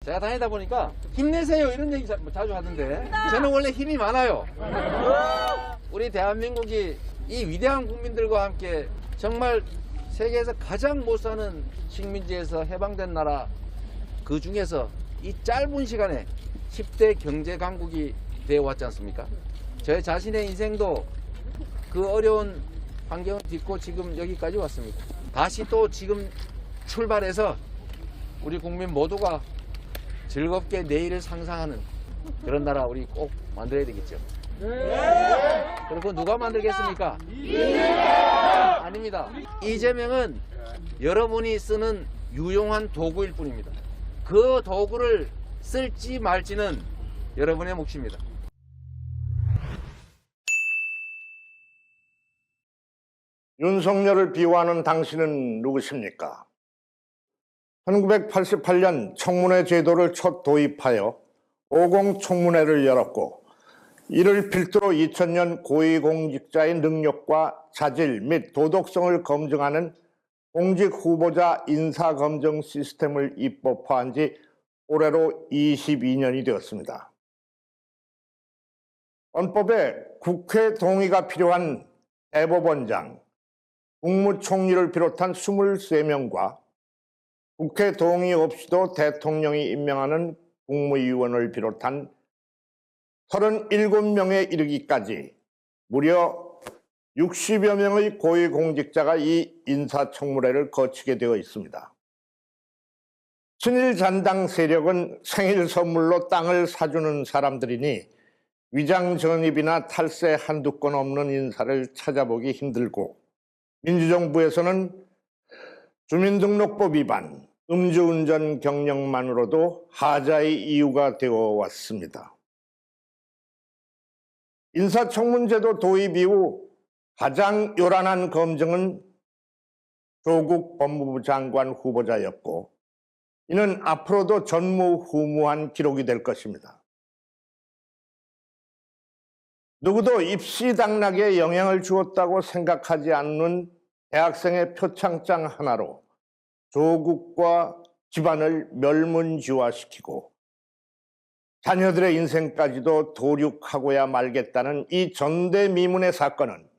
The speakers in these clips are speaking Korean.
제가 다니다 보니까 힘내세요 이런 얘기 자주 하던데 저는 원래 힘이 많아요. 우리 대한민국이 이 위대한 국민들과 함께 정말 세계에서 가장 못 사는 식민지에서 해방된 나라, 그 중에서 이 짧은 시간에 10대 경제 강국이 되어 왔지 않습니까? 저 자신의 인생도 그 어려운 환경을 딛고 지금 여기까지 왔습니다. 다시 또 지금 출발해서 우리 국민 모두가 즐겁게 내일을 상상하는 그런 나라 우리 꼭 만들어야 되겠죠. 그리고 누가 만들겠습니까? 아닙니다. 이재명은 여러분이 쓰는 유용한 도구일 뿐입니다. 그 도구를 쓸지 말지는 여러분의 몫입니다. 윤석열을 비호하는 당신은 누구십니까? 1988년 청문회 제도를 첫 도입하여 50 청문회를 열었고 이를 필두로 2000년 고위공직자의 능력과 자질 및 도덕성을 검증하는 공직 후보자 인사검증 시스템을 입법화한 지 올해로 22년이 되었습니다. 헌법에 국회 동의가 필요한 대법원장, 국무총리를 비롯한 23명과 국회 동의 없이도 대통령이 임명하는 국무위원을 비롯한 37명에 이르기까지 무려 60여 명의 고위공직자가 이 인사청문회를 거치게 되어 있습니다. 친일 잔당 세력은 생일 선물로 땅을 사주는 사람들이니 위장전입이나 탈세 한두 건 없는 인사를 찾아보기 힘들고 민주정부에서는 주민등록법 위반, 음주운전 경력만으로도 하자의 이유가 되어 왔습니다. 인사청문제도 도입 이후 가장 요란한 검증은 조국 법무부 장관 후보자였고 이는 앞으로도 전무후무한 기록이 될 것입니다. 누구도 입시 당락에 영향을 주었다고 생각하지 않는 대학생의 표창장 하나로 조국과 집안을 멸문지화시키고 자녀들의 인생까지도 도륙하고야 말겠다는 이 전대미문의 사건은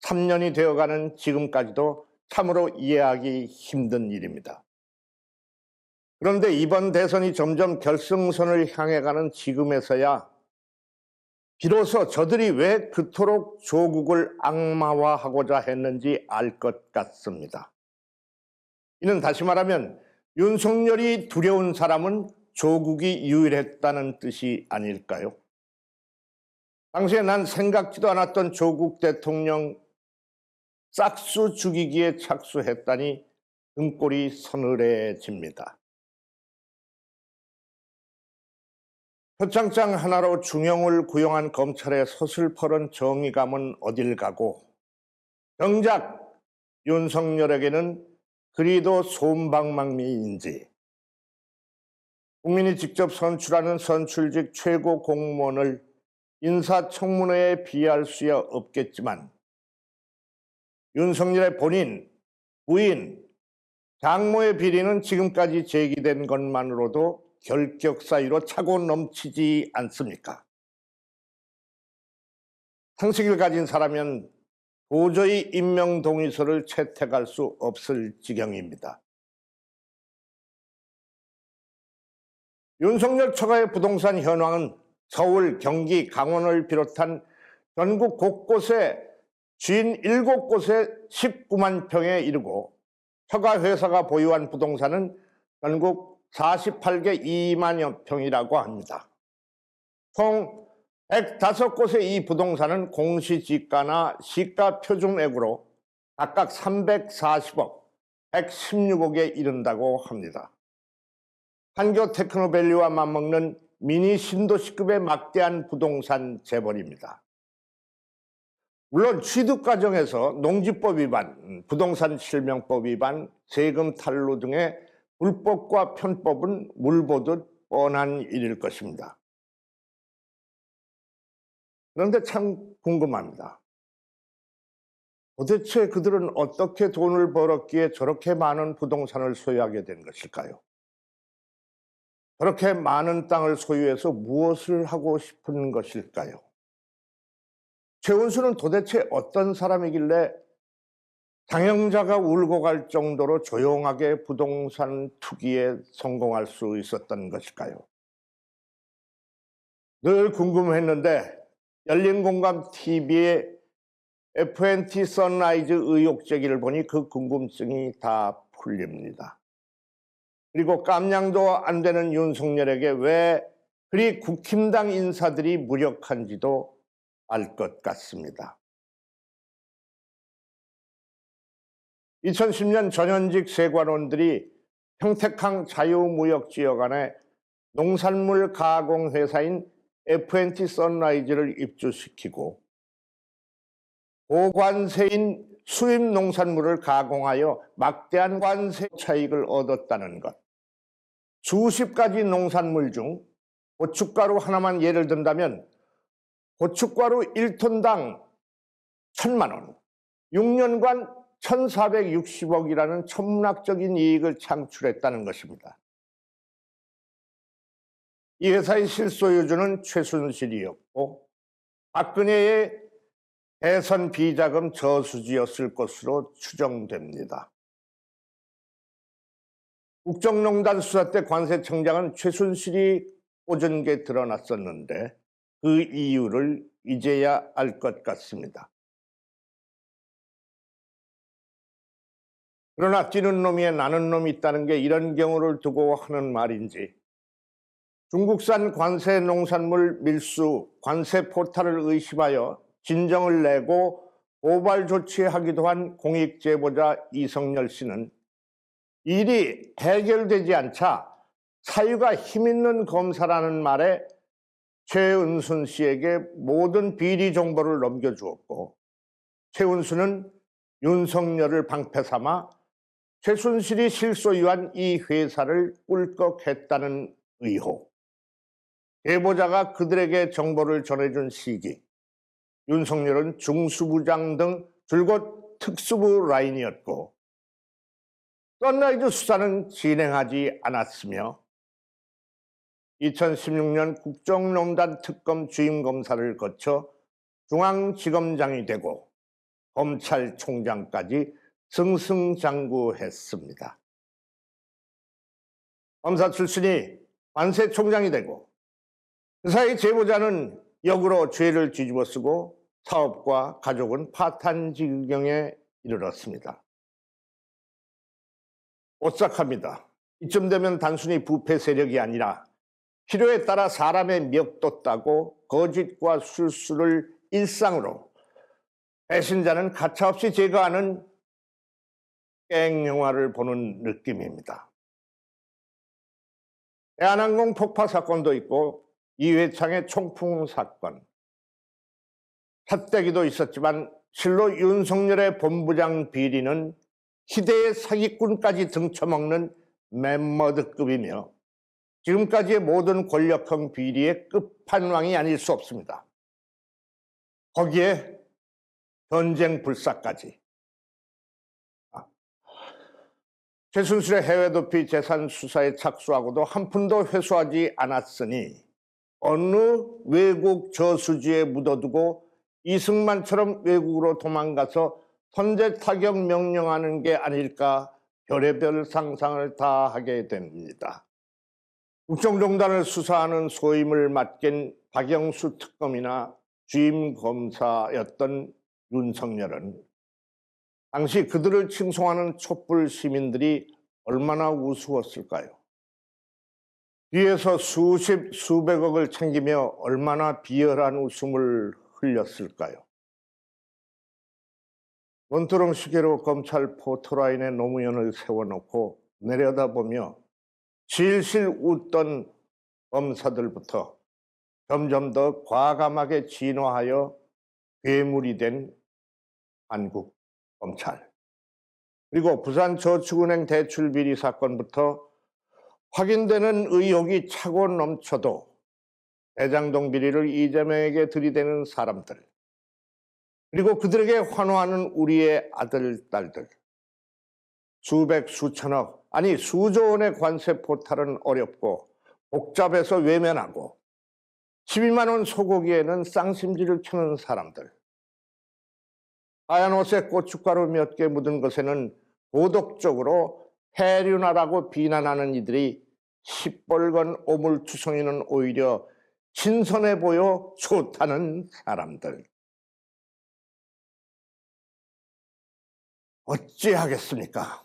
3년이 되어가는 지금까지도 참으로 이해하기 힘든 일입니다. 그런데 이번 대선이 점점 결승선을 향해 가는 지금에서야 비로소 저들이 왜 그토록 조국을 악마화하고자 했는지 알 것 같습니다. 이는 다시 말하면 윤석열이 두려운 사람은 조국이 유일했다는 뜻이 아닐까요? 당시에 난 생각지도 않았던 조국 대통령 싹수 죽이기에 착수했다니 등골이 서늘해집니다. 표창장 하나로 중형을 구형한 검찰의 서슬퍼런 정의감은 어딜 가고 정작 윤석열에게는 그리도 솜방망이인지 국민이 직접 선출하는 선출직 최고 공무원을 인사청문회에 비할 수야 없겠지만 윤석열의 본인, 부인, 장모의 비리는 지금까지 제기된 것만으로도 결격 사유로 차고 넘치지 않습니까? 상식을 가진 사람은 도저히 임명 동의서를 채택할 수 없을 지경입니다. 윤석열 처가의 부동산 현황은 서울, 경기, 강원을 비롯한 전국 곳곳에 57곳에 19만 평에 이르고 처가 회사가 보유한 부동산은 전국 48개 2만여 평이라고 합니다. 총 105곳의 이 부동산은 공시지가나 시가 표준액으로 각각 340억, 116억에 이른다고 합니다. 한교 테크노밸리와 맞먹는 미니 신도시급의 막대한 부동산 재벌입니다. 물론 취득 과정에서 농지법 위반, 부동산 실명법 위반, 세금 탈루 등의 불법과 편법은 물보듯 뻔한 일일 것입니다. 그런데 참 궁금합니다. 도대체 그들은 어떻게 돈을 벌었기에 저렇게 많은 부동산을 소유하게 된 것일까요? 그렇게 많은 땅을 소유해서 무엇을 하고 싶은 것일까요? 최은수는 도대체 어떤 사람이길래 장영자가 울고 갈 정도로 조용하게 부동산 투기에 성공할 수 있었던 것일까요? 늘 궁금했는데 열린공감TV의 FNT 선라이즈 의혹 제기를 보니 그 궁금증이 다 풀립니다. 그리고 깜냥도 안 되는 윤석열에게 왜 그리 국힘당 인사들이 무력한지도 알 것 같습니다. 2010년 전현직 세관원들이 평택항 자유무역지역 안에 농산물 가공회사인 FNT 선라이즈를 입주시키고 고관세인 수입 농산물을 가공하여 막대한 관세 차익을 얻었다는 것. 수십 가지 농산물 중 고춧가루 하나만 예를 든다면 고춧가루 1톤당 1,000만 원, 6년간 1,460억이라는 천문학적인 이익을 창출했다는 것입니다. 이 회사의 실소유주는 최순실이었고 박근혜의 대선 비자금 저수지였을 것으로 추정됩니다. 국정농단 수사 때 관세청장은 최순실이 꽂은 게 드러났었는데 그 이유를 이제야 알 것 같습니다. 그러나 뛰는 놈이에 나는 놈이 있다는 게 이런 경우를 두고 하는 말인지 중국산 관세 농산물 밀수 관세 포탈을 의심하여 진정을 내고 고발 조치하기도 한 공익 제보자 이성열 씨는 일이 해결되지 않자 사유가 힘있는 검사라는 말에 최은순 씨에게 모든 비리 정보를 넘겨주었고 최은순은 윤석열을 방패 삼아 최순실이 실소유한 이 회사를 꿀꺽했다는 의혹. 제보자가 그들에게 정보를 전해준 시기. 윤석열은 중수부장 등 줄곧 특수부 라인이었고 선라이즈 수사는 진행하지 않았으며 2016년 국정농단 특검 주임검사를 거쳐 중앙지검장이 되고 검찰총장까지 승승장구했습니다. 검사 출신이 관세총장이 되고 그 사이 제보자는 역으로 죄를 뒤집어쓰고 사업과 가족은 파탄지경에 이르렀습니다. 오싹합니다. 이쯤 되면 단순히 부패 세력이 아니라 필요에 따라 사람의 멱도 따고 거짓과 술수를 일상으로 배신자는 가차없이 제거하는 깽영화를 보는 느낌입니다. 대한항공 폭파 사건도 있고 이회창의 총풍 사건, 삿대기도 있었지만 실로 윤석열의 본부장 비리는 희대의 사기꾼까지 등쳐먹는 멤머드급이며 지금까지의 모든 권력형 비리의 끝판왕이 아닐 수 없습니다. 거기에 전쟁 불사까지. 최순실의 해외 도피 재산 수사에 착수하고도 한 푼도 회수하지 않았으니 어느 외국 저수지에 묻어두고 이승만처럼 외국으로 도망가서 선제 타격 명령하는 게 아닐까 별의별 상상을 다 하게 됩니다. 국정농단을 수사하는 소임을 맡긴 박영수 특검이나 주임 검사였던 윤석열은 당시 그들을 칭송하는 촛불 시민들이 얼마나 우스웠을까요? 뒤에서 수십, 수백억을 챙기며 얼마나 비열한 웃음을 흘렸을까요? 논두렁 시계로 검찰 포토라인에 노무현을 세워놓고 내려다보며 실실 웃던 검사들부터 점점 더 과감하게 진화하여 괴물이 된 한국 검찰. 그리고 부산저축은행 대출비리 사건부터 확인되는 의혹이 차고 넘쳐도 대장동 비리를 이재명에게 들이대는 사람들, 그리고 그들에게 환호하는 우리의 아들, 딸들. 수백, 수천억, 아니 수조 원의 관세 포탈은 어렵고 복잡해서 외면하고 12만 원 소고기에는 쌍심지를 켜는 사람들, 하얀 옷에 고춧가루 몇 개 묻은 것에는 도덕적으로 해륜하라고 비난하는 이들이 시뻘건 오물투성이는 오히려 신선해 보여 좋다는 사람들. 어찌하겠습니까?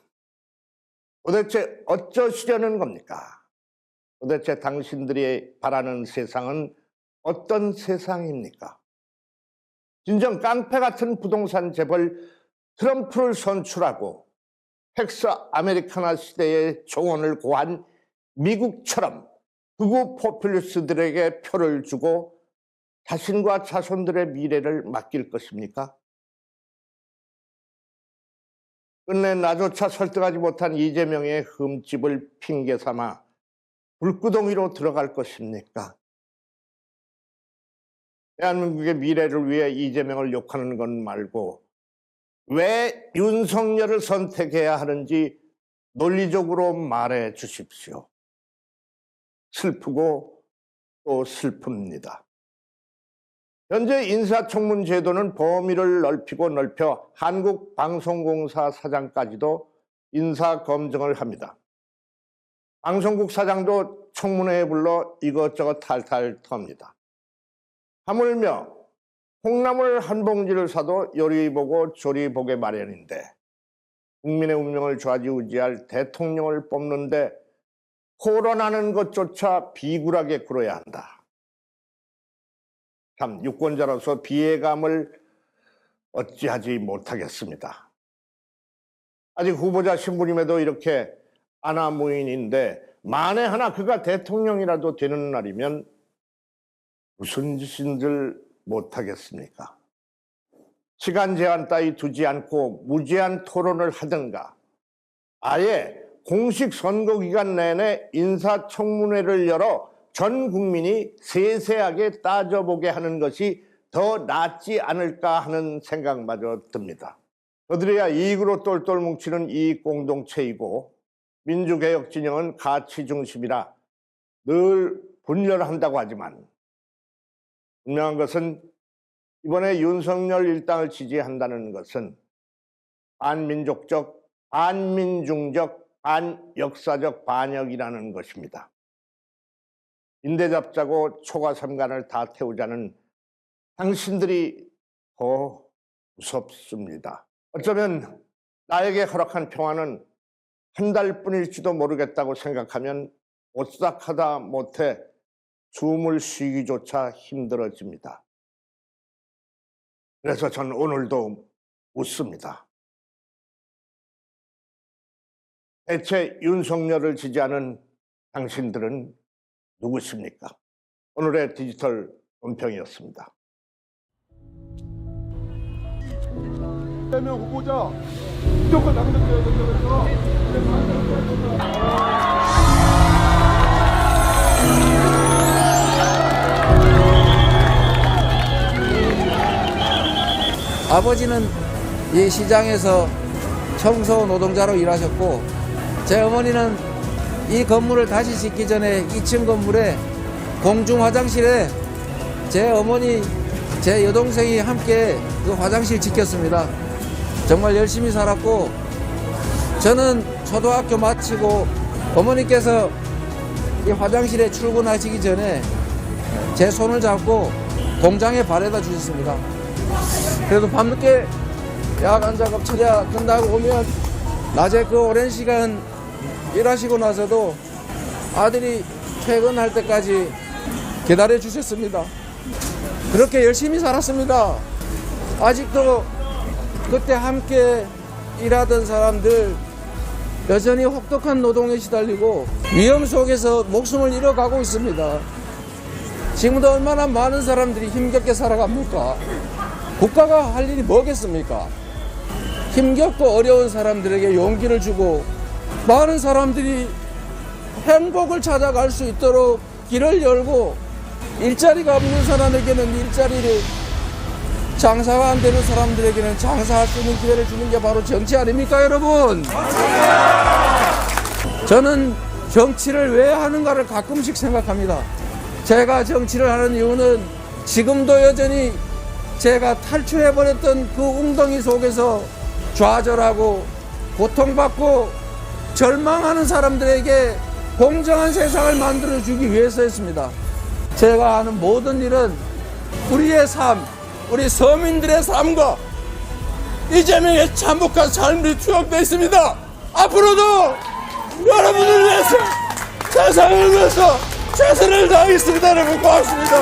도대체 어쩌시려는 겁니까? 도대체 당신들이 바라는 세상은 어떤 세상입니까? 진정 깡패 같은 부동산 재벌 트럼프를 선출하고 텍스 아메리카나 시대의 정원을 고한 미국처럼 극우 포퓰리스트들에게 표를 주고 자신과 자손들의 미래를 맡길 것입니까? 끝내 나조차 설득하지 못한 이재명의 흠집을 핑계 삼아 불구덩이로 들어갈 것입니까? 대한민국의 미래를 위해 이재명을 욕하는 것 말고 왜 윤석열을 선택해야 하는지 논리적으로 말해 주십시오. 슬프고 또 슬픕니다. 현재 인사청문 제도는 범위를 넓히고 넓혀 한국방송공사 사장까지도 인사검증을 합니다. 방송국 사장도 청문회에 불러 이것저것 탈탈 텁니다. 하물며 콩나물 한 봉지를 사도 요리 보고 조리 보게 마련인데 국민의 운명을 좌지우지할 대통령을 뽑는데 코론하는 것조차 비굴하게 굴어야 한다. 참 유권자로서 비애감을 어찌하지 못하겠습니다. 아직 후보자 신분임에도 이렇게 아나무인인데 만에 하나 그가 대통령이라도 되는 날이면 무슨 짓인들 못하겠습니까? 시간 제한 따위 두지 않고 무제한 토론을 하든가 아예 공식 선거기간 내내 인사청문회를 열어 전 국민이 세세하게 따져보게 하는 것이 더 낫지 않을까 하는 생각마저 듭니다. 그들이야 이익으로 똘똘 뭉치는 이익 공동체이고 민주개혁 진영은 가치 중심이라 늘 분열한다고 하지만 분명한 것은 이번에 윤석열 일당을 지지한다는 것은 반민족적, 반민중적, 반역사적 반역이라는 것입니다. 인대 잡자고 초과삼간을 다 태우자는 당신들이 더 무섭습니다. 어쩌면 나에게 허락한 평화는 한 달뿐일지도 모르겠다고 생각하면 오싹하다 못해 숨을 쉬기조차 힘들어집니다. 그래서 전 오늘도 묻습니다. 대체 윤석열을 지지하는 당신들은 누구십니까? 오늘의 디지털 논평이었습니다. 이재명 후보자 무조건 당선되어야 된다면서 아버지는 이 시장에서 청소 노동자로 일하셨고 제 어머니는 이 건물을 다시 짓기 전에 2층 건물에 공중 화장실에 제 어머니, 제 여동생이 함께 그 화장실 지켰습니다. 정말 열심히 살았고 저는 초등학교 마치고 어머니께서 이 화장실에 출근하시기 전에 제 손을 잡고 공장에 발에다 주셨습니다. 그래도 밤늦게 야간 작업 처리가 끝나고 오면 낮에 그 오랜 시간 일하시고 나서도 아들이 퇴근할 때까지 기다려 주셨습니다. 그렇게 열심히 살았습니다. 아직도 그때 함께 일하던 사람들 여전히 혹독한 노동에 시달리고 위험 속에서 목숨을 잃어가고 있습니다. 지금도 얼마나 많은 사람들이 힘겹게 살아갑니까? 국가가 할 일이 뭐겠습니까? 힘겹고 어려운 사람들에게 용기를 주고 많은 사람들이 행복을 찾아갈 수 있도록 길을 열고 일자리가 없는 사람에게는 일자리를, 장사가 안 되는 사람들에게는 장사할 수 있는 기회를 주는 게 바로 정치 아닙니까, 여러분? 저는 정치를 왜 하는가를 가끔씩 생각합니다. 제가 정치를 하는 이유는 지금도 여전히 제가 탈출해버렸던 그 웅덩이 속에서 좌절하고 고통받고 절망하는 사람들에게 공정한 세상을 만들어주기 위해서였습니다. 제가 하는 모든 일은 우리의 삶, 우리 서민들의 삶과 이재명의 참혹한 삶이 추억되어 있습니다. 앞으로도 여러분을 위해서, 세상을 위해서 최선을 다하겠습니다. 여러분 고맙습니다.